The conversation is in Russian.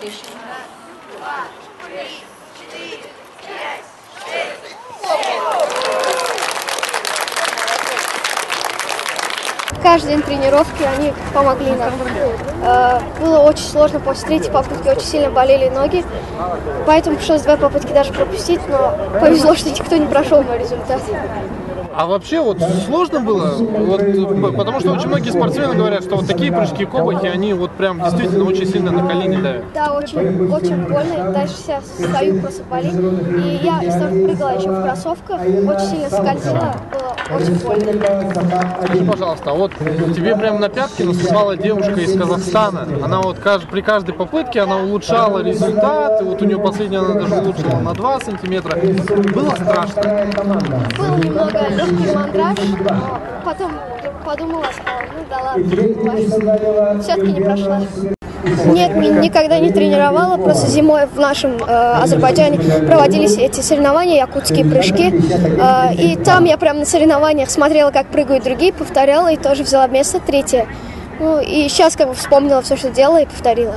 Отлично. Два, три, четыре, пять, шесть, семь. Каждый день тренировки они помогли нам. Было очень сложно после третьей попытки, очень сильно болели ноги. Поэтому пришлось 2 попытки даже пропустить, но повезло, что никто не прошел мой результат. А вообще вот сложно было? Вот, потому что очень многие спортсмены говорят, что вот такие прыжки кобахи, они вот прям действительно очень сильно на колени давят. Да, очень больно. Я дальше себя стою, просто болит. И я из того, что прыгала еще в кроссовках, очень сильно скользила, было очень больно. Скажи, пожалуйста, а вот тебе прям на пятки наступала девушка из Казахстана. Она вот при каждой попытке она улучшала результат, и вот у нее последняя она даже улучшила на 2 сантиметра. Было страшно? Был немного легкий мандраж, но потом подумала, сказала, ну да ладно, все-таки не прошла. Нет, никогда не тренировала, просто зимой в нашем Азербайджане проводились эти соревнования, якутские прыжки, и там я прям на соревнованиях смотрела, как прыгают другие, повторяла и тоже взяла место 3. Ну и сейчас как бы вспомнила все, что делала и повторила.